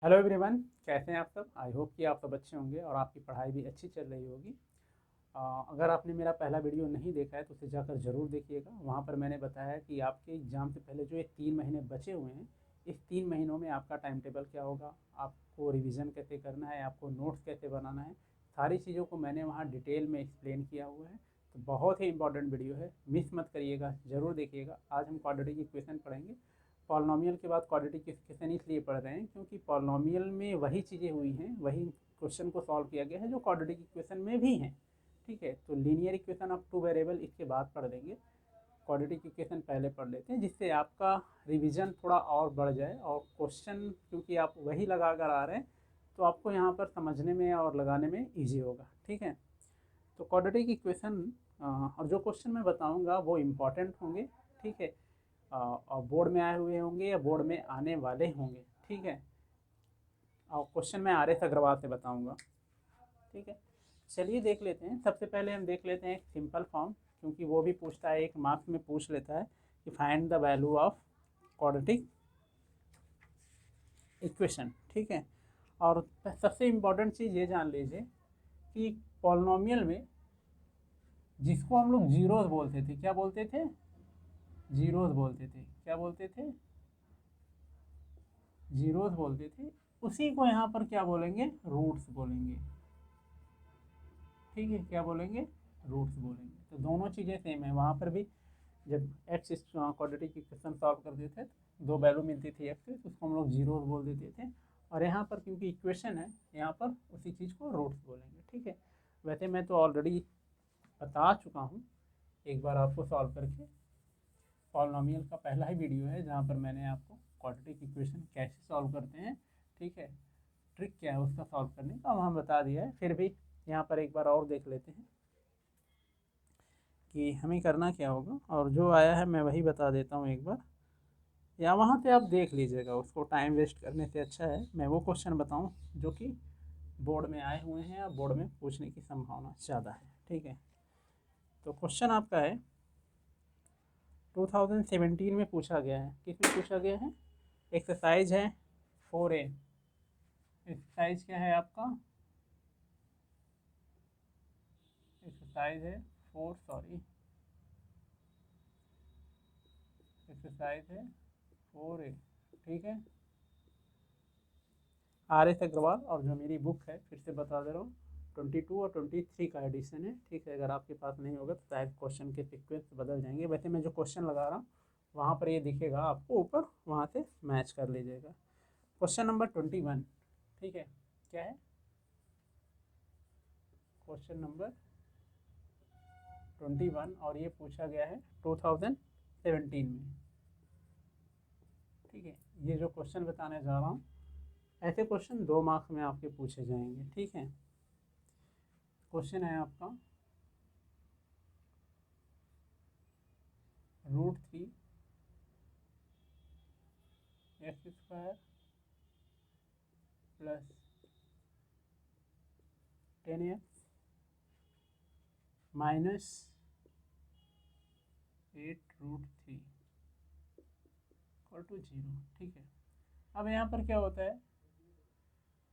Hello everyone, कैसे हैं आप सब। आई होप कि आप सब अच्छे होंगे और आपकी पढ़ाई भी अच्छी चल रही होगी। अगर आपने मेरा पहला वीडियो नहीं देखा है तो उसे जाकर ज़रूर देखिएगा। वहाँ पर मैंने बताया कि आपके एग्ज़ाम से पहले जो ये 3 महीने बचे हुए हैं, इस 3 महीनों में आपका टाइम टेबल क्या होगा, आपको रिवीजन कैसे करना है, आपको नोट्स कैसे बनाना है, सारी चीज़ों को मैंने वहाँ डिटेल में एक्सप्लेन किया हुआ है। तो बहुत ही इंपॉर्टेंट वीडियो है, मिस मत करिएगा, ज़रूर देखिएगा। आज हम क्वाड्रेटिक इक्वेशन पढ़ेंगे। पॉलिनॉमियल के बाद क्वाड्रेटिक इक्वेशन इसलिए पढ़ रहे हैं क्योंकि पॉलिनॉमियल में वही चीज़ें हुई हैं, वही क्वेश्चन को सॉल्व किया गया है जो क्वाड्रेटिक इक्वेशन में भी हैं। ठीक है, तो linear equation of two variable इसके बाद पढ़ लेंगे। क्वाड्रेटिक इक्वेशन पहले पढ़ लेते हैं जिससे आपका रिवीजन थोड़ा और बढ़ जाए, और क्वेश्चन क्योंकि आप वही लगा कर आ रहे हैं तो आपको यहाँ पर समझने में और लगाने में ईजी होगा। ठीक है, तो क्वाड्रेटिक इक्वेशन और जो क्वेश्चन मैं बताऊँगा वो इम्पॉर्टेंट होंगे। ठीक है, और बोर्ड में आए हुए होंगे या बोर्ड में आने वाले होंगे। ठीक है, और क्वेश्चन मैं आर एस अग्रवाल से बताऊंगा। ठीक है, चलिए देख लेते हैं। सबसे पहले हम देख लेते हैं एक सिंपल फॉर्म, क्योंकि वो भी पूछता है, एक मार्क्स में पूछ लेता है कि find the value of quadratic equation. ठीक है, और सबसे इम्पॉर्टेंट चीज़ ये जान लीजिए कि पॉलिनॉमियल में जिसको हम लोग जीरोस बोलते थे, क्या बोलते थे, जीरोस बोलते थे, क्या बोलते थे, जीरोस बोलते थे, उसी को यहाँ पर क्या बोलेंगे, रूट्स बोलेंगे। ठीक है, क्या बोलेंगे, रूट्स बोलेंगे। तो दोनों चीज़ें सेम है। वहाँ पर भी जब एक्स क्वाड्रेटिक इक्वेशन सॉल्व करते थे तो दो वैल्यू मिलती थी एक्स की, तो उसको हम लोग जीरो बोल देते थे। और यहाँ पर क्योंकि इक्वेशन है, यहाँ पर उसी चीज़ को रूट्स बोलेंगे। ठीक है, वैसे मैं तो ऑलरेडी बता चुका हूँ, एक बार आपको सॉल्व करके। पॉलिनॉमियल का पहला ही वीडियो है जहाँ पर मैंने आपको क्वाड्रेटिक इक्वेशन कैसे सॉल्व करते हैं, ठीक है, ट्रिक क्या है उसका सॉल्व करने का वहाँ बता दिया है। फिर भी यहाँ पर एक बार और देख लेते हैं कि हमें करना क्या होगा, और जो आया है मैं वही बता देता हूँ एक बार, या वहाँ पे आप देख लीजिएगा। उसको टाइम वेस्ट करने से अच्छा है मैं वो क्वेश्चन बताऊँ जो कि बोर्ड में आए हुए हैं या बोर्ड में पूछने की संभावना ज़्यादा है। ठीक है, तो क्वेश्चन आपका है 2017 में पूछा गया है। किस में पूछा गया है, एक्सरसाइज है 4A। एक्सरसाइज क्या है आपका, एक्सरसाइज है 4, सॉरी, एक्सरसाइज है 4A। ठीक है, आर एस अग्रवाल, और जो मेरी बुक है फिर से बता दे रहा हूँ, 22 और 23 का एडिशन है। ठीक है, अगर आपके पास नहीं होगा तो शायद क्वेश्चन के सीक्वेंस बदल जाएंगे। वैसे मैं जो क्वेश्चन लगा रहा हूँ वहाँ पर ये दिखेगा आपको ऊपर, वहाँ से मैच कर लीजिएगा। Question number 21। ठीक है, क्या है, क्वेश्चन नंबर 21, और ये पूछा गया है 2017 में। ठीक है, ये जो क्वेश्चन बताने जा रहा हूँ, ऐसे क्वेश्चन 2 मार्क्स में आपके पूछे जाएंगे। ठीक है, क्वेश्चन है आपका √3 X square plus 10x minus 8√3 equal to 0। ठीक है, अब यहाँ पर क्या होता है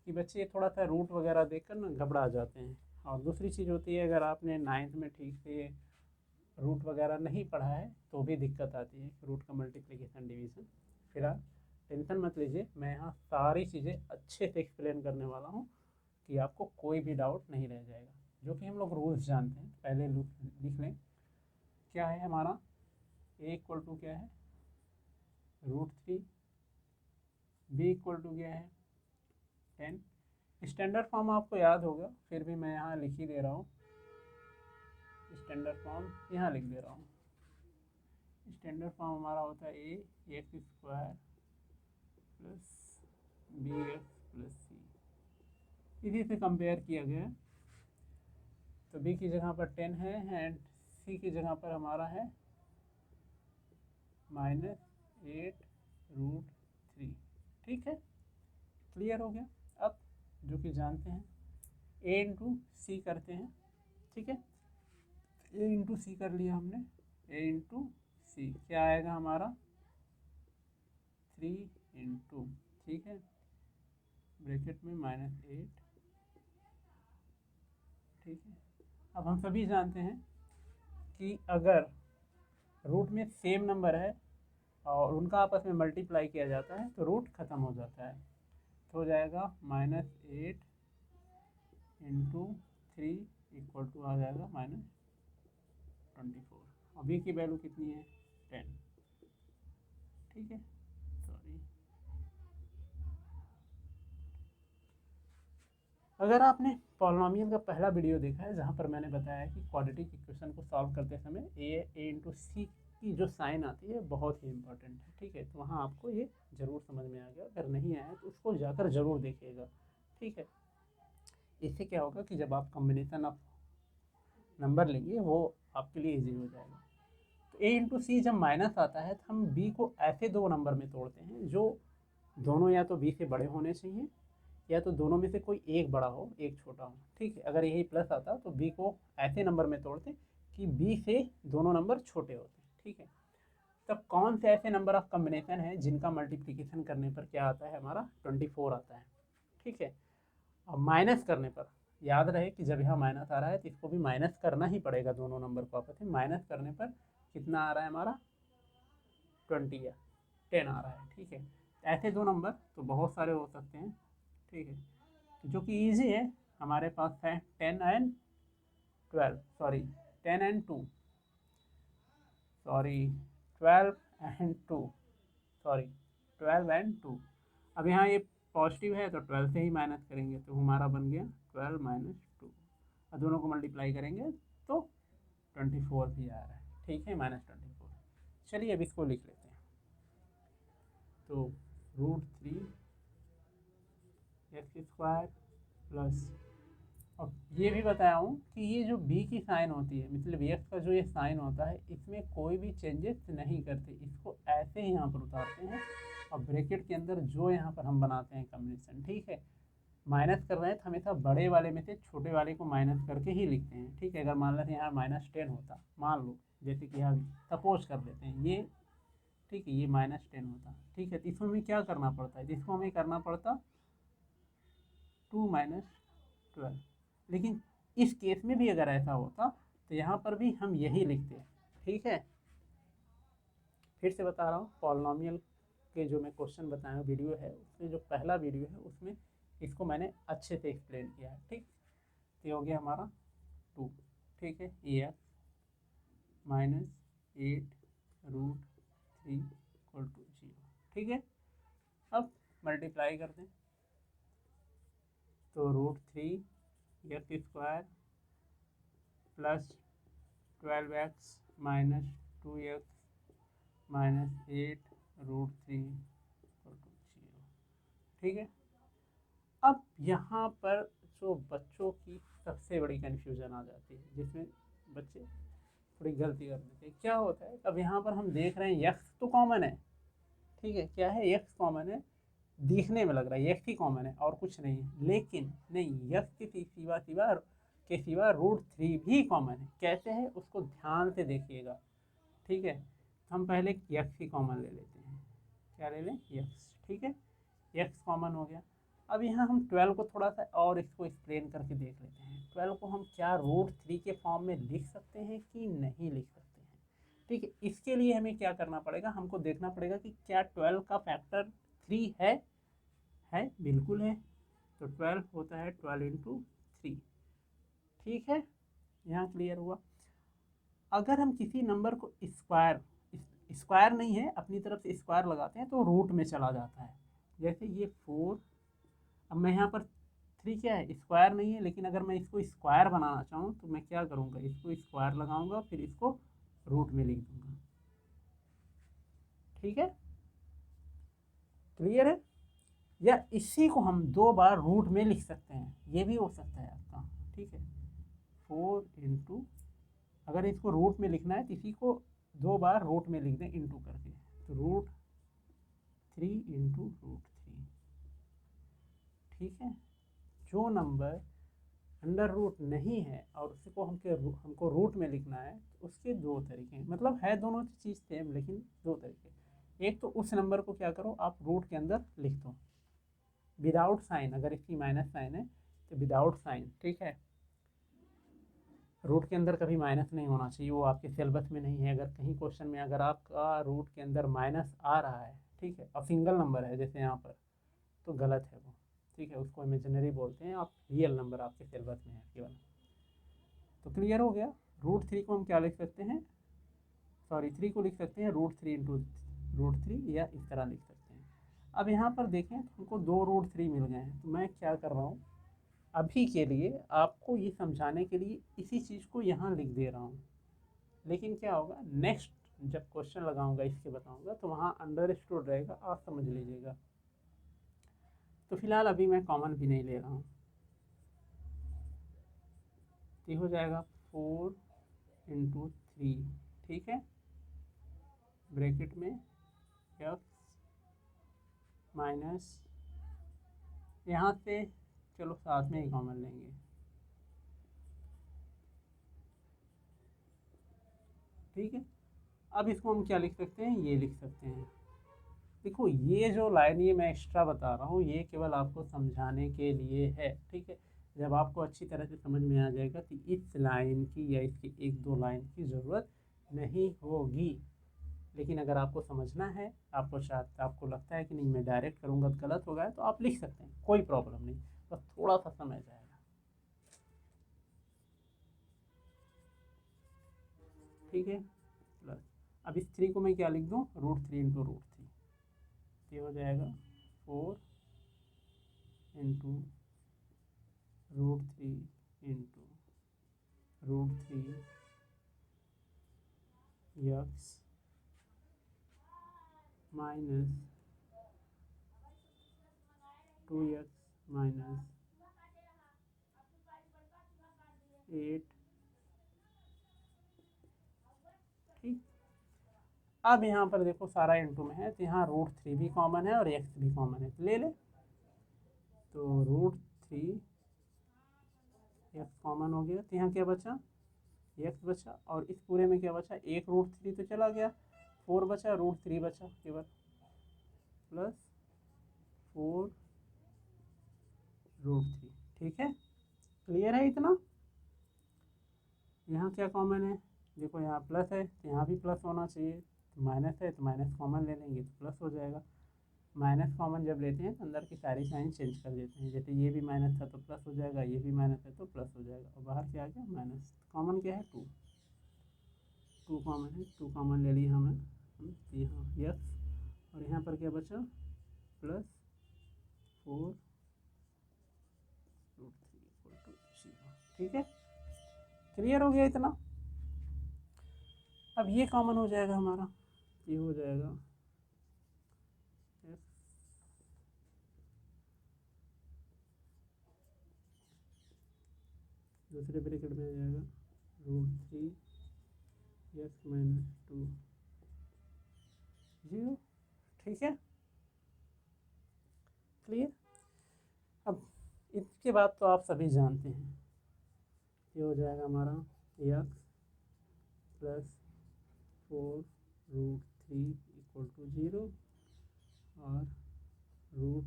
कि बच्चे थोड़ा सा रूट वगैरह देखकर ना घबरा जाते हैं। और दूसरी चीज़ होती है, अगर आपने 9th में ठीक से रूट वगैरह नहीं पढ़ा है तो भी दिक्कत आती है, रूट का मल्टीप्लिकेशन डिवीज़न। फिलहाल टेंशन मत लीजिए, मैं यहाँ सारी चीज़ें अच्छे से एक्सप्लेन करने वाला हूँ कि आपको कोई भी डाउट नहीं रह जाएगा। जो कि हम लोग रूल्स जानते हैं, पहले लिख लें। क्या है हमारा, ए इक्वल टू क्या है, √3, बी इक्वल टू क्या है 10। स्टैंडर्ड फॉर्म आपको याद होगा, फिर भी मैं यहाँ लिख ही दे रहा हूँ, स्टैंडर्ड फॉर्म यहाँ लिख दे रहा हूँ। स्टैंडर्ड फॉर्म हमारा होता है A X square plus B X plus C. इसी से कंपेयर किया गया है, तो बी की जगह पर 10 है एंड सी की जगह पर हमारा है -8√3। ठीक है, क्लियर हो गया। अब जो कि जानते हैं, ए इंटू सी करते हैं। ठीक है, ए इंटू सी कर लिया हमने, ए इंटू सी क्या आएगा हमारा 3 इंटू, ठीक है, ब्रैकेट में -8, ठीक है। अब हम सभी जानते हैं कि अगर रूट में सेम नंबर है और उनका आपस में मल्टीप्लाई किया जाता है तो रूट ख़त्म हो जाता है, तो हो जाएगा -8 इंटू 3 इक्वल टू आ जाएगा -24। अभी की वैल्यू कितनी है 10, ठीक है। सॉरी, अगर आपने पॉलिनॉमियल का पहला वीडियो देखा है जहाँ पर मैंने बताया कि क्वाड्रेटिक इक्वेशन को सॉल्व करते समय ए इंटू सी की जो साइन आती है बहुत ही इंपॉर्टेंट है, ठीक है। तो वहाँ आपको ये ज़रूर समझ में आ गया, अगर नहीं आया तो उसको जाकर ज़रूर देखिएगा, ठीक है। इससे क्या होगा कि जब आप कॉम्बिनेशन ऑफ नंबर लेंगे वो आपके लिए ईजी हो जाएगा। तो ए इंटू सी जब माइनस आता है तो हम बी को ऐसे दो नंबर में तोड़ते हैं जो दोनों या तो बी से बड़े होने चाहिए या तो दोनों में से कोई एक बड़ा हो एक छोटा हो, ठीक है। अगर यही प्लस आता तो बी को ऐसे नंबर में तोड़ते कि बी से दोनों नंबर छोटे होते, ठीक है। तब कौन से ऐसे नंबर ऑफ कॉम्बिनेशन है जिनका मल्टीप्लिकेशन करने पर क्या आता है हमारा 24 आता है, ठीक है। और माइनस करने पर याद रहे कि जब यहाँ माइनस आ रहा है तो इसको भी माइनस करना ही पड़ेगा, दोनों नंबर को आपस में माइनस करने पर कितना आ रहा है हमारा 20 या 10 आ रहा है, ठीक है। ऐसे दो नंबर तो बहुत सारे हो सकते हैं, ठीक है। तो जो कि ईजी है हमारे पास है 10 and 12, sorry 10 and 2, sorry 12 and 2, sorry 12 and 2। अब यहाँ ये पॉजिटिव है तो 12 से ही माइनस करेंगे तो हमारा बन गया 12 माइनस 2, और दोनों को मल्टीप्लाई करेंगे तो 24 भी आ रहा है, ठीक है, -24। चलिए अब इसको लिख लेते हैं। तो √3 x स्क्वायर प्लस, अब ये भी बताया हूँ कि ये जो b की साइन होती है मतलब x का जो ये साइन होता है इसमें कोई भी चेंजेस नहीं करते, इसको ऐसे ही यहाँ पर उतारते हैं और ब्रैकेट के अंदर जो यहाँ पर हम बनाते हैं कॉम्बिनेशन, ठीक है। माइनस कर रहे हैं तो हमेशा बड़े वाले में से छोटे वाले को माइनस करके ही लिखते हैं, ठीक है। अगर मान लेते हैं यहाँ -10 होता, मान लो जैसे कि यहाँ सपोज कर लेते हैं ये, ठीक है, ये -10 होता, ठीक है। तो इसमें हमें क्या करना पड़ता है, इसको हमें करना पड़ता 2 - 12, लेकिन इस केस में भी अगर ऐसा होता तो यहाँ पर भी हम यही लिखते हैं, ठीक है। फिर से बता रहा हूँ, पॉलिनॉमियल के जो मैं क्वेश्चन बताया हूँ वीडियो है उसमें जो पहला वीडियो है उसमें इसको मैंने अच्छे से एक्सप्लेन किया है, ठीक। तो ये हो गया हमारा 2, ठीक है, ए एक्स -8√3 = 0, ठीक है। अब मल्टीप्लाई कर दें तो √3 x square plus 12x - 2x -8√3 = 0, ठीक है। अब यहाँ पर जो बच्चों की सबसे बड़ी कन्फ्यूज़न आ जाती है जिसमें बच्चे थोड़ी गलती कर देते हैं, क्या होता है, अब यहाँ पर हम देख रहे हैं x तो कॉमन है, ठीक है, क्या है x कॉमन है, दिखने में लग रहा है x ही कॉमन है और कुछ नहीं है, लेकिन नहीं, x के सिवा √3 भी कॉमन है। कैसे है उसको ध्यान से देखिएगा, ठीक है। हम पहले x ही कॉमन ले लेते हैं, क्या ले लें x, ठीक है, x कॉमन हो गया। अब यहाँ हम 12 को थोड़ा सा और इसको एक्सप्लेन करके देख लेते हैं, 12 को हम क्या √3 के फॉर्म में लिख सकते हैं कि नहीं लिख सकते हैं, ठीक है। इसके लिए हमें क्या करना पड़ेगा, हमको देखना पड़ेगा कि क्या 12 का फैक्टर 3 है, बिल्कुल है, तो 12 होता है 12 × 3, ठीक है। यहाँ क्लियर हुआ। अगर हम किसी नंबर को स्क्वायर नहीं है अपनी तरफ से स्क्वायर लगाते हैं तो रूट में चला जाता है, जैसे ये 4, अब मैं यहाँ पर 3 क्या है स्क्वायर नहीं है, लेकिन अगर मैं इसको स्क्वायर बनाना चाहूँ तो मैं क्या करूँगा, इसको स्क्वायर लगाऊंगा फिर इसको रूट में लिख दूंगा, ठीक है, क्लियर है। या इसी को हम 2 बार रूट में लिख सकते हैं, ये भी हो सकता है आपका, ठीक है। 4 × अगर इसको रूट में लिखना है तो इसी को 2 बार रूट में लिख दें इंटू करके, तो √3 × √3, ठीक है। जो नंबर अंडर रूट नहीं है और उसको हमको रूट में लिखना है तो उसके 2 तरीके हैं, मतलब है दोनों चीज़ सेम लेकिन 2 तरीके। एक तो उस नंबर को क्या करो आप रूट के अंदर लिख दो, विदाउट साइन, अगर इसकी माइनस साइन है तो विदाउट साइन, ठीक है। रूट के अंदर कभी माइनस नहीं होना चाहिए, वो आपके सिलेबस में नहीं है। अगर कहीं क्वेश्चन में अगर आपका रूट के अंदर माइनस आ रहा है, ठीक है, और सिंगल नंबर है जैसे यहाँ पर, तो गलत है वो, ठीक है, उसको इमेजिनरी बोलते हैं। आप रियल नंबर आपके सिलेबस में है केवल। तो क्लियर हो गया। रूट थ्री को हम क्या लिख सकते हैं, सॉरी थ्री को लिख सकते हैं root three into root three, या इस तरह लिख सकते हैं। अब यहाँ पर देखें तो हमको दो रूट थ्री मिल गए हैं, तो मैं क्या कर रहा हूँ अभी के लिए आपको ये समझाने के लिए इसी चीज़ को यहाँ लिख दे रहा हूँ। लेकिन क्या होगा, नेक्स्ट जब क्वेश्चन लगाऊंगा इसके बताऊंगा तो वहाँ अंडरस्टूड रहेगा, आप समझ लीजिएगा। तो फिलहाल अभी मैं कॉमन भी नहीं ले रहा हूँ। ये हो जाएगा 4 इंटू 3, ठीक है, ब्रैकेट में एक्स माइनस, यहाँ से चलो साथ में ही कॉमन लेंगे, ठीक है। अब इसको हम क्या लिख सकते हैं, ये लिख सकते हैं। देखो ये जो लाइन ये मैं एक्स्ट्रा बता रहा हूँ, ये केवल आपको समझाने के लिए है, ठीक है। जब आपको अच्छी तरह से समझ में आ जाएगा तो इस लाइन की या इसकी एक दो लाइन की ज़रूरत नहीं होगी। लेकिन अगर आपको समझना है, आपको लगता है कि नहीं मैं डायरेक्ट करूँगा तो गलत होगा, तो आप लिख सकते हैं, कोई प्रॉब्लम नहीं, बस थोड़ा सा समय जाएगा, ठीक है। प्लस अब इस थ्री को मैं क्या लिख दूँ, root three into root three, ये हो जाएगा 4 into root three into root three X minus 2x minus 8, ठीक। अब यहाँ पर देखो सारा इंटू में है, तो यहाँ रूट थ्री भी कॉमन है और एक्स भी कॉमन है, तो ले ले। तो रूट थ्री एक्स कॉमन हो गया, तो यहाँ क्या बचा, एक्स बचा, और इस पूरे में क्या बचा, एक रूट थ्री तो चला गया, 4 बचा, रूट थ्री बचा केवल, प्लस 4 रूट थ्री, ठीक है। क्लियर है इतना। यहाँ क्या कॉमन है, देखो यहाँ प्लस है तो यहाँ भी प्लस होना चाहिए, तो माइनस है तो माइनस कॉमन ले लेंगे तो प्लस हो जाएगा। माइनस कॉमन जब लेते हैं तो अंदर की सारी साइन चेंज कर देते हैं, जैसे ये भी माइनस था तो प्लस हो जाएगा, ये भी माइनस है तो प्लस हो जाएगा, और बाहर क्या आ गया माइनस। कॉमन क्या है, टू, टू कॉमन है, टू कॉमन ले लिया हमें यहाँ यस, और यहाँ पर क्या बचा, plus 4 root three equal to 0, ठीक है। क्लियर हो गया इतना। अब ये कॉमन हो जाएगा हमारा, ये हो जाएगा दूसरे ब्रैकेट में आ जाएगा रूट थ्री एक्स माइनस 2 0, ठीक है। क्लियर। अब इसके बाद तो आप सभी जानते हैं, ये हो जाएगा हमारा X plus 4 root three equal to 0, और root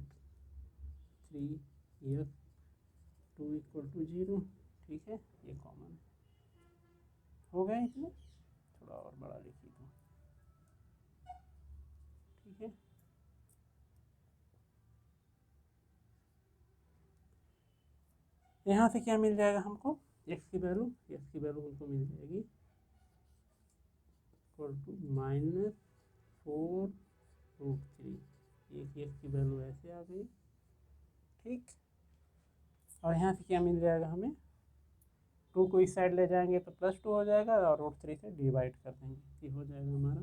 three X 2 equal to 0, ठीक है। ये कॉमन हो गया इसमें, थोड़ा और बड़ा लिखी दो, ठीक है। यहाँ से क्या मिल जाएगा हमको, एक्स की वैल्यू हमको मिल जाएगी इक्वल टू -4 रूट थ्री, एक एक्स की वैल्यू ऐसे आ गई, ठीक। और यहाँ से क्या मिल जाएगा हमें, 2 को इस साइड ले जाएंगे तो +2 हो जाएगा, और रूट थ्री से डिवाइड कर देंगे, ये हो जाएगा हमारा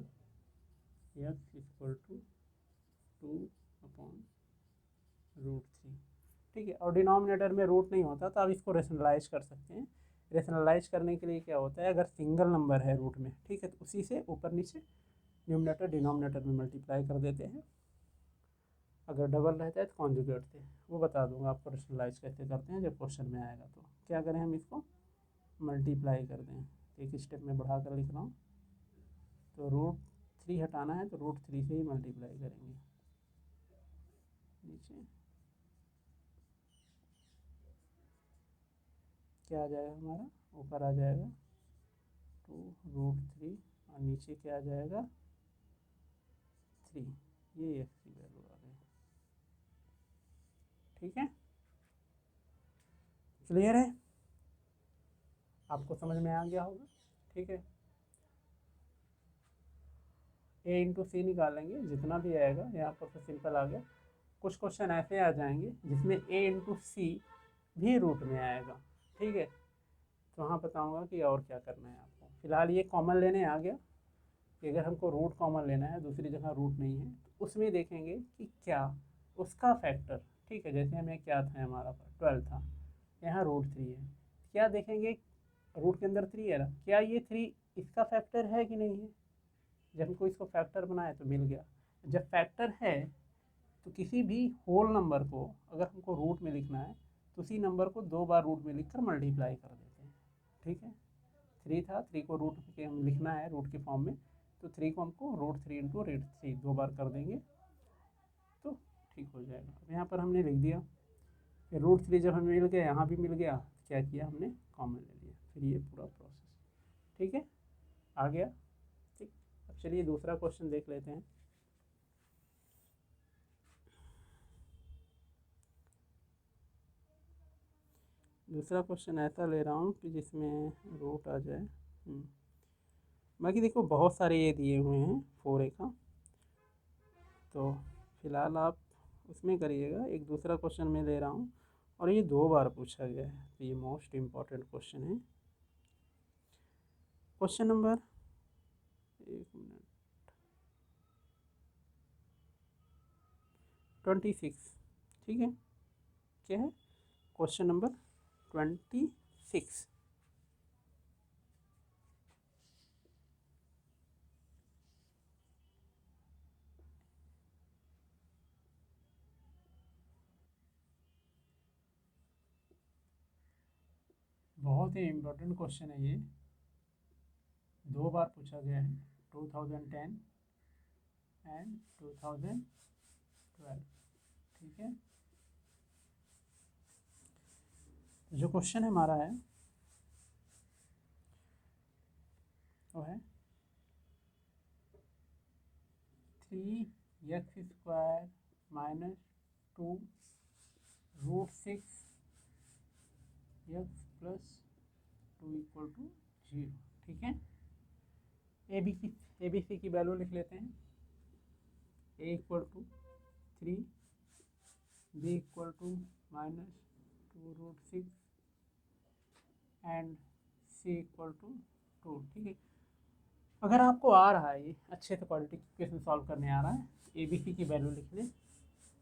एक्स इक्वल टू 2/√3, ठीक है। और डिनोमिनेटर में रूट नहीं होता, तो आप इसको रेशनलाइज कर सकते हैं। रेशनलाइज करने के लिए क्या होता है, अगर सिंगल नंबर है रूट में, ठीक है, तो उसी से ऊपर नीचे न्यूमरेटर डिनोमिनेटर में मल्टीप्लाई कर देते हैं। अगर डबल रहता है तो कॉन्जुगेट थे, वो बता दूंगा आपको रेशनलाइज कैसे करते हैं जब क्वेश्चन में आएगा। तो क्या करें, हम इसको मल्टीप्लाई कर दें, एक स्टेप में बढ़ा कर लिख रहा हूँ। तो रूट थ्री हटाना है तो रूट थ्री से ही मल्टीप्लाई करेंगे नीचे, क्या आ जाएगा हमारा, ऊपर आ जाएगा 2√3 और नीचे क्या आ जाएगा 3। ये एक्स की वैल्यू आ गई। ठीक है, क्लियर है, आपको समझ में आ गया होगा। ठीक है, ए इंटू सी निकालेंगे, जितना भी आएगा यहाँ पर तो सिंपल आ गया। कुछ क्वेश्चन ऐसे आ जाएंगे जिसमें ए इंटू सी भी रूट में आएगा। ठीक है, तो वहाँ बताऊँगा कि और क्या करना है आपको। फिलहाल ये कॉमन लेने आ गया कि अगर हमको रूट कॉमन लेना है, दूसरी जगह रूट नहीं है, तो उसमें देखेंगे कि क्या उसका फैक्टर। ठीक है, जैसे हमें क्या था, हमारा 12 था, यहाँ √3 है, क्या देखेंगे रूट के अंदर 3 है ना, क्या ये 3 इसका फैक्टर है कि नहीं है। जब हमको इसको फैक्टर बनाए तो मिल गया। जब फैक्टर है तो किसी भी होल नंबर को अगर हमको रूट में लिखना है तो उसी नंबर को 2 बार रूट में लिखकर मल्टीप्लाई कर देते हैं। ठीक है, 3 था, 3 को रूट के हम लिखना है रूट के फॉर्म में, तो 3 को हमको √3 इंटू √3 2 बार कर देंगे तो ठीक हो जाएगा। अब यहाँ पर हमने लिख दिया, फिर √3 जब हमें मिल गया, यहाँ भी मिल गया, क्या किया हमने, कॉमन ले लिया, फिर ये पूरा प्रोसेस। ठीक है, आ गया। ठीक, अब चलिए दूसरा क्वेश्चन देख लेते हैं। दूसरा क्वेश्चन ऐसा ले रहा हूँ कि जिसमें रूट आ जाए। बाकी देखो बहुत सारे ये दिए हुए हैं 4a का, तो फिलहाल आप उसमें करिएगा। एक दूसरा क्वेश्चन मैं ले रहा हूँ और ये 2 बार पूछा गया है, तो ये मोस्ट इम्पॉर्टेंट क्वेश्चन है। क्वेश्चन नंबर, एक मिनट, 26। ठीक है, क्या है, क्वेश्चन नंबर 26। बहुत ही इम्पोर्टेंट क्वेश्चन है ये, 2 बार पूछा गया है, 2010 एंड 2012। ठीक है, जो क्वेश्चन हमारा है वो है 3x² minus 2√6 x plus 2 equal to 0। ठीक है, ए बी सी की वैल्यू लिख लेते हैं। A equal to 3, B equal to minus 2√6 and C equal to 2। ठीक है, अगर आपको आ रहा है ये अच्छे से क्वालिटी क्वेश्चन सॉल्व करने आ रहा है, ए बी सी की वैल्यू लिखने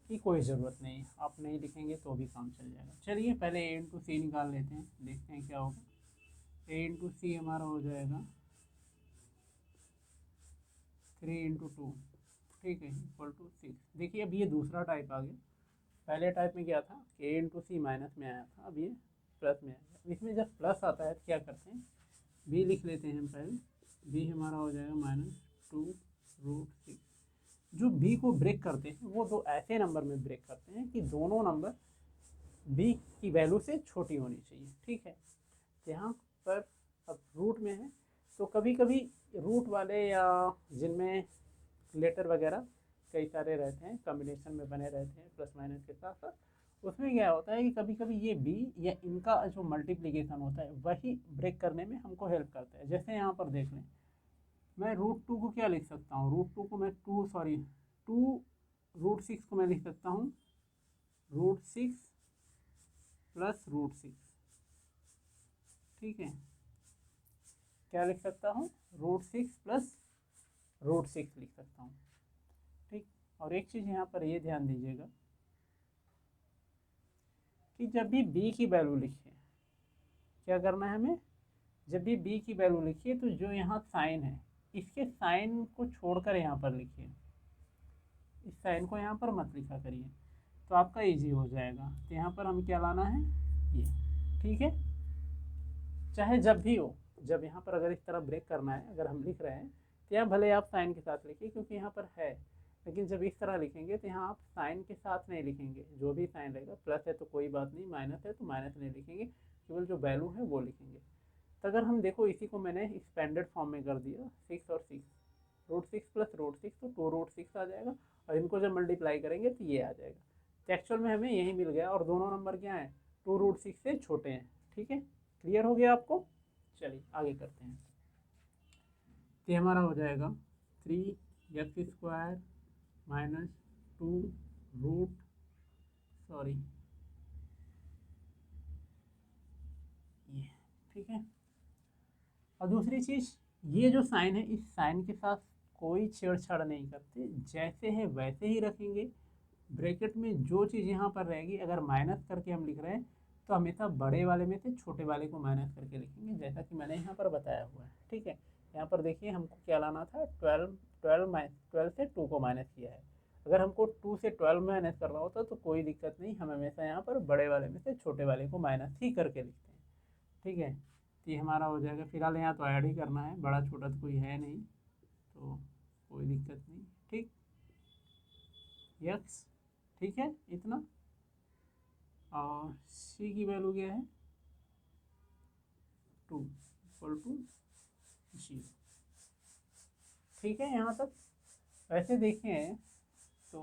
की कोई ज़रूरत नहीं है, आप नहीं लिखेंगे तो भी काम चल जाएगा। चलिए पहले ए इंटू सी निकाल लेते हैं, देखते हैं क्या होगा। ए इंटू सी हमारा हो जाएगा 3 इंटू 2, ठीक है, इक्वल टू 6। देखिए अब ये दूसरा टाइप आ गया। पहले टाइप में क्या था कि ए इंटू सी माइनस में आया था, अब ये प्लस में आया। इसमें जब प्लस आता है तो क्या करते हैं, बी लिख लेते हैं हम पहले। बी हमारा हो जाएगा -2√6। जो बी को ब्रेक करते हैं वो दो ऐसे नंबर में ब्रेक करते हैं कि दोनों नंबर बी की वैल्यू से छोटी होनी चाहिए। ठीक है, यहाँ पर अब रूट में है तो कभी कभी रूट वाले या जिनमें लेटर वगैरह कई सारे रहते हैं, कॉम्बिनेशन में बने रहते हैं प्लस माइनस के साथ साथ, उसमें क्या होता है कि कभी कभी ये बी या इनका जो मल्टीप्लिकेशन होता है वही ब्रेक करने में हमको हेल्प करता है। जैसे यहाँ पर देख लें, मैं √2 को क्या लिख सकता हूँ, √2 को मैं 2√6 को मैं लिख सकता हूँ √6 प्लस √6। ठीक है, क्या लिख सकता हूँ, √6 प्लस √6 लिख सकता हूँ। ठीक, और एक चीज़ यहाँ पर ये ध्यान दीजिएगा कि जब भी b की वैल्यू लिखिए, क्या करना है हमें, जब भी b की वैल्यू लिखिए तो जो यहाँ साइन है इसके साइन को छोड़कर यहाँ पर लिखिए, इस साइन को यहाँ पर मत लिखा करिए, तो आपका इजी हो जाएगा। तो यहाँ पर हम क्या लाना है, ये। ठीक है, चाहे जब भी हो, जब यहाँ पर अगर इस तरह ब्रेक करना है, अगर हम लिख रहे हैं तो यहाँ भले आप साइन के साथ लिखिए क्योंकि यहाँ पर है, लेकिन जब इस तरह लिखेंगे तो यहाँ आप साइन के साथ नहीं लिखेंगे, जो भी साइन रहेगा, प्लस है तो कोई बात नहीं, माइनस है तो माइनस नहीं लिखेंगे, केवल जो वैल्यू है वो लिखेंगे। तो अगर हम देखो इसी को मैंने एक्सपेंडेड फॉर्म में कर दिया 6 और 6, √6 प्लस √6 तो 2√6 आ जाएगा, और इनको जब मल्टीप्लाई करेंगे तो ये आ जाएगा। तो एक्चुअल में हमें यही मिल गया, और दोनों नंबर क्या हैं, 2√6 से छोटे हैं। ठीक है, क्लियर हो गया आपको? चलिए आगे करते हैं। तो हमारा हो जाएगा 3x² माइनस 2 रूट सॉरी ये, ठीक है। और दूसरी चीज़, ये जो साइन है इस साइन के साथ कोई छेड़छाड़ नहीं करते, जैसे है वैसे ही रखेंगे। ब्रैकेट में जो चीज़ यहाँ पर रहेगी, अगर माइनस करके हम लिख रहे हैं तो हमेशा बड़े वाले में से छोटे वाले को माइनस करके लिखेंगे, जैसा कि मैंने यहाँ पर बताया हुआ है। ठीक है, यहाँ पर देखिए हमको क्या लाना था, 12 से 2 को माइनस किया है। अगर हमको 2 से 12 माइनस करना होता तो कोई दिक्कत नहीं, हम हमेशा यहाँ पर बड़े वाले में से छोटे वाले को माइनस ही करके लिखते हैं। ठीक है, तो ये हमारा हो जाएगा। फिलहाल यहाँ तो ऐड ही करना है, बड़ा छोटा तो कोई है नहीं, तो कोई दिक्कत नहीं। ठीक, यक्स, ठीक है इतना। और सी की वैल्यू क्या है, 2 = 0। ठीक है, यहाँ तक वैसे देखें तो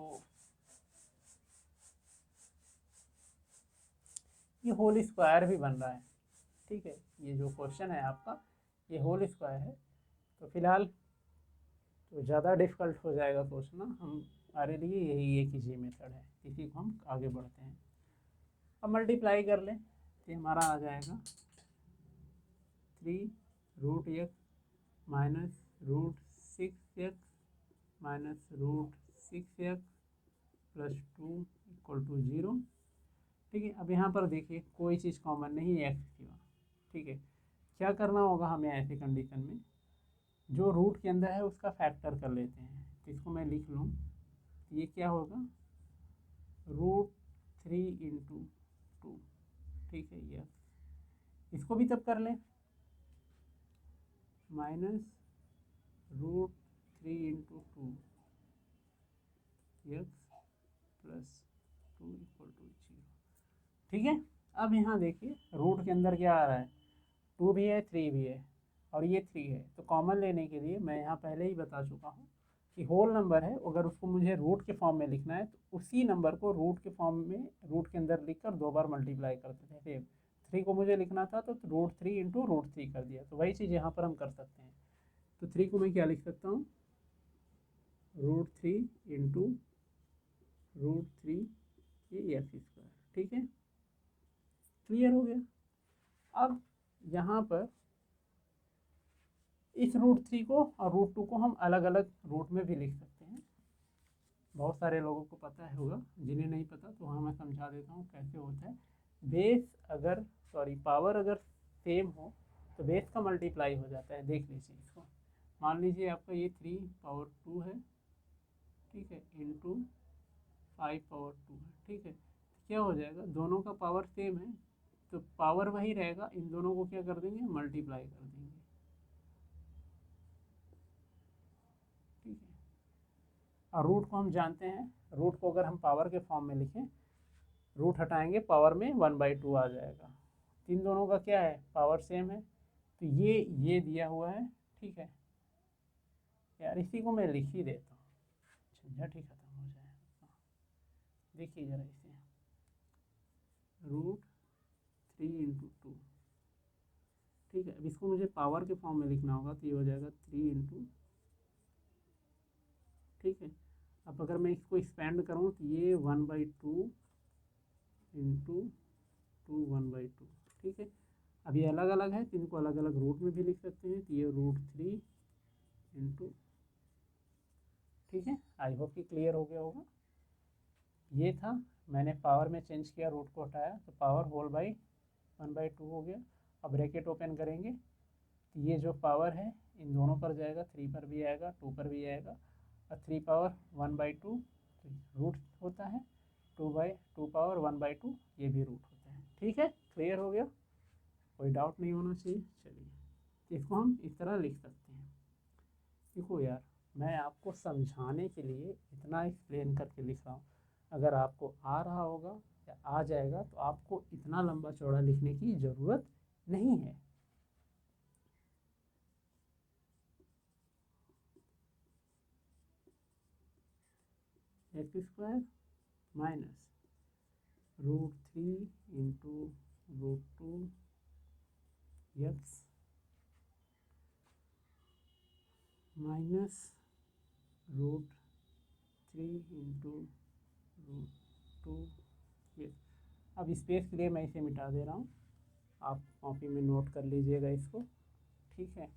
ये होल स्क्वायर भी बन रहा है। ठीक है, ये जो क्वेश्चन है आपका ये होल स्क्वायर है, तो फिलहाल तो ज़्यादा डिफ़िकल्ट हो जाएगा सोचना, हमारे लिए यही एक इजी मेथड है, इसी को हम आगे बढ़ते हैं। अब मल्टीप्लाई कर लें तो हमारा आ जाएगा 3√x minus √6x minus √6x plus 2 = 0। ठीक है, अब यहाँ पर देखिए कोई चीज़ कॉमन नहीं है एक्स की वहाँ। ठीक है, क्या करना होगा हमें ऐसे कंडीशन में, जो रूट के अंदर है उसका फैक्टर कर लेते हैं। तो इसको मैं लिख लूँ, ये क्या होगा, √3 × 2। ठीक है, ये इसको भी तब कर लें, माइनस √3 × 2 x प्लस 2 = 0। ठीक है, अब यहाँ देखिए रूट के अंदर क्या आ रहा है, 2 भी है 3 भी है और ये 3 है, तो कॉमन लेने के लिए मैं यहाँ पहले ही बता चुका हूँ कि होल नंबर है, अगर उसको मुझे रूट के फॉर्म में लिखना है तो उसी नंबर को रूट के फॉर्म में रूट के अंदर लिखकर 2 बार मल्टीप्लाई करते थे। सेम 3 को मुझे लिखना था तो √3 × √3 कर दिया, तो वही चीज़ यहाँ पर हम कर सकते हैं। तो 3 को मैं क्या लिख सकता हूँ, √3 × √3 ये x²। ठीक है, क्लियर हो गया। अब यहाँ पर इस √3 को और √2 को हम अलग अलग रूट में भी लिख सकते हैं। बहुत सारे लोगों को पता है होगा, जिन्हें नहीं पता तो वहाँ मैं समझा देता हूँ कैसे होता है। पावर अगर सेम हो तो बेस का मल्टीप्लाई हो जाता है। देख लीजिए इसको, मान लीजिए आपका ये 3/2 है, ठीक है, इंटू 5/2 है। ठीक है, क्या हो जाएगा, दोनों का पावर सेम है तो पावर वही रहेगा, इन दोनों को क्या कर देंगे, मल्टीप्लाई कर देंगे। ठीक है, और रूट को हम जानते हैं, रूट को अगर हम पावर के फॉर्म में लिखें, रूट हटाएंगे पावर में 1/2 आ जाएगा। इन दोनों का क्या है, पावर सेम है, तो ये दिया हुआ है। ठीक है यार, इसी को मैं लिख ही देता हूँ, झंझट ही खत्म हो जाए। देखिए ज़रा इसे, √3 × 2। ठीक है, अब इसको मुझे पावर के फॉर्म में लिखना होगा तो ये हो जाएगा 3 × ठीक है, अब अगर मैं इसको एक्सपेंड करूँ तो ये 1/2 × 2 1/2। ठीक है, अब ये अलग अलग है तो इनको अलग अलग रूट में भी लिख सकते हैं, तो ये √3 × ठीक है। आई होप कि क्लियर हो गया होगा। ये था, मैंने पावर में चेंज किया, रूट को हटाया तो पावर होल बाई 1/2 हो गया। अब ब्रैकेट ओपन करेंगे तो ये जो पावर है इन दोनों पर जाएगा, 3 पर भी आएगा, 2 पर भी आएगा, और 3 पावर 1/2 रूट होता है, 2 पावर 1/2 ये भी रूट होता है। ठीक है, क्लियर हो गया, कोई डाउट नहीं होना चाहिए। चलिए इसको हम इस तरह लिख सकते हैं। देखो यार, मैं आपको समझाने के लिए इतना एक्सप्लेन करके लिख रहा हूँ, अगर आपको आ रहा होगा आ जाएगा तो आपको इतना लंबा चौड़ा लिखने की ज़रूरत नहीं है। x² minus √3 into √2 x minus √3 into √2 x। अब स्पेस के लिए मैं इसे मिटा दे रहा हूँ, आप कॉपी में नोट कर लीजिएगा इसको, ठीक है।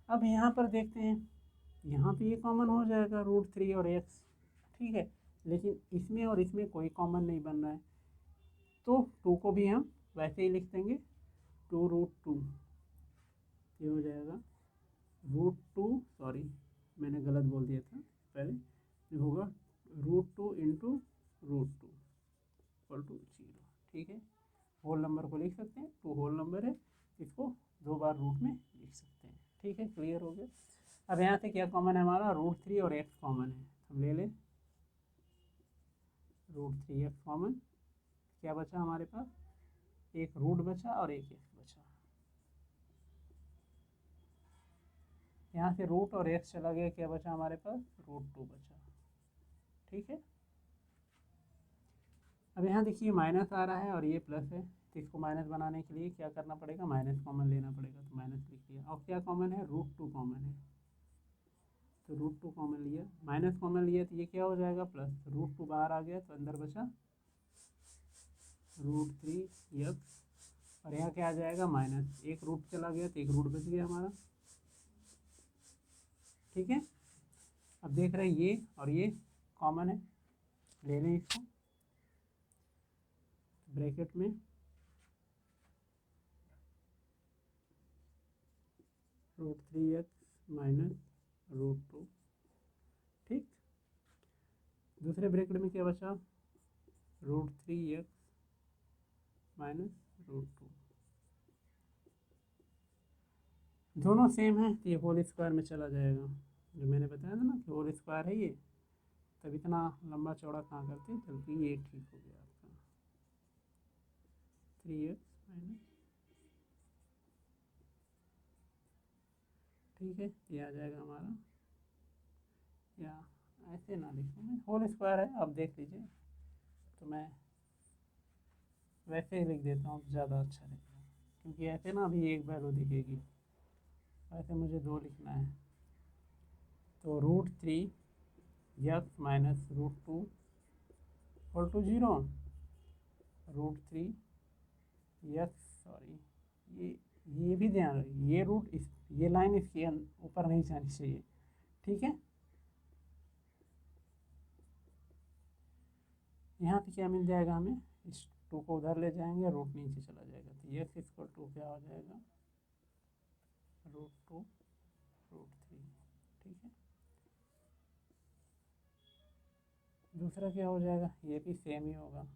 अब यहाँ पर देखते हैं, यहाँ तो ये कॉमन हो जाएगा √3 और x, ठीक है, लेकिन इसमें और इसमें कोई कॉमन नहीं बन रहा है, तो 2 को भी हम वैसे ही लिख देंगे 2√2, ये हो जाएगा √2, सॉरी मैंने गलत बोल दिया था पहले, ये होगा √2 इंटू √2 इक्वल टू 0, ठीक है। होल नंबर को लिख सकते हैं, 2 होल नंबर है, इसको 2 बार रूट में लिख सकते हैं, ठीक है, क्लियर हो गया। अब यहाँ से क्या कॉमन है हमारा, √3 और x कॉमन है, हम ले लें √3x कॉमन, क्या बचा हमारे पास, एक रूट बचा और एक x बचा, यहाँ से रूट और x चला गया, क्या बचा हमारे पास, √2 बचा, ठीक है। अब यहाँ देखिए माइनस आ रहा है और ये प्लस है, तो इसको माइनस बनाने के लिए क्या करना पड़ेगा, माइनस कॉमन लेना पड़ेगा, तो माइनस लिख लिया। और क्या कॉमन है, √2 कॉमन है, तो √2 कॉमन लिया, माइनस कॉमन लिया तो ये क्या हो जाएगा, प्लस, √2 बाहर आ गया तो अंदर बचा √3x, और यहाँ क्या आ जाएगा, माइनस, एक रूट चला गया तो एक रूट बच गया हमारा, ठीक है। अब देख रहे हैं ये और ये कॉमन है, ले लें इसको ब्रैकेट में √3x माइनस √2, ठीक। दूसरे ब्रैकेट में क्या बचा, √3x माइनस √2, दोनों सेम है तो ये होल स्क्वायर में चला जाएगा, जो मैंने बताया था ना कि होल स्क्वायर है ये, तब इतना लंबा चौड़ा कहाँ करते, चलते ये ठीक हो गया आपका 3x माइनस, ठीक है, ये आ जाएगा हमारा, या ऐसे ना लिखूँ मैं, होल स्क्वायर है, आप देख लीजिए, तो मैं वैसे ही लिख देता हूँ, ज़्यादा अच्छा रहेगा, क्योंकि ऐसे ना अभी एक वैल्यू दिखेगी, ऐसे मुझे 2 लिखना है, तो √3x minus √2 equal to 0, √3x, sorry ये भी ध्यान रखिए, ये रूट इस, ये लाइन इसके ऊपर नहीं जानी चाहिए, ठीक है। यहाँ पे क्या मिल जाएगा हमें, इस 2 को उधर ले जाएंगे, रूट नीचे चला जाएगा, तो ये इक्वल टू क्या हो जाएगा, √2 √3, ठीक है। दूसरा क्या हो जाएगा, ये भी सेम ही होगा,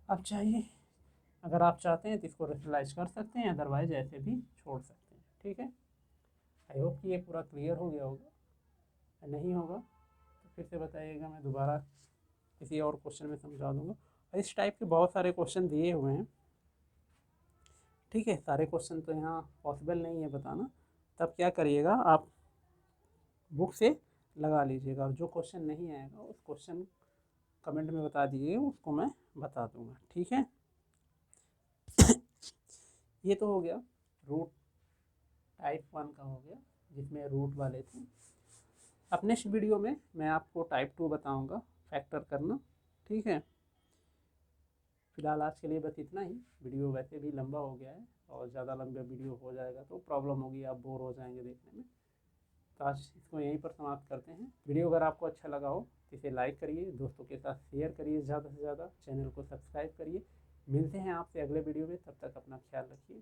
अब चाहिए, अगर आप चाहते हैं तो इसको रेशनलाइज कर सकते हैं, अदरवाइज ऐसे भी छोड़ सकते हैं, ठीक है। आई होप कि ये पूरा क्लियर हो गया होगा, नहीं होगा तो फिर से बताइएगा, मैं दोबारा किसी और क्वेश्चन में समझा दूंगा। और इस टाइप के बहुत सारे क्वेश्चन दिए हुए हैं, ठीक है, सारे क्वेश्चन तो यहाँ पॉसिबल नहीं है बताना, तब क्या करिएगा, आप बुक से लगा लीजिएगा, और जो क्वेश्चन नहीं आएगा उस क्वेश्चन कमेंट में बता दीजिए, उसको मैं बता दूंगा, ठीक है। ये तो हो गया रूट टाइप 1 का हो गया, जिसमें रूट वाले थे। अब नेक्स्ट वीडियो में मैं आपको टाइप 2 बताऊंगा, फैक्टर करना, ठीक है। फिलहाल आज के लिए बस इतना ही, वीडियो वैसे भी लंबा हो गया है, और ज़्यादा लंबा वीडियो हो जाएगा तो प्रॉब्लम होगी, आप बोर हो जाएंगे देखने में, तो आज इसको यहीं पर समाप्त करते हैं। वीडियो अगर आपको अच्छा लगा हो तो इसे लाइक करिए, दोस्तों के साथ शेयर करिए ज़्यादा से ज़्यादा, चैनल को सब्सक्राइब करिए। मिलते हैं आपसे अगले वीडियो में, तब तक अपना ख्याल रखिए।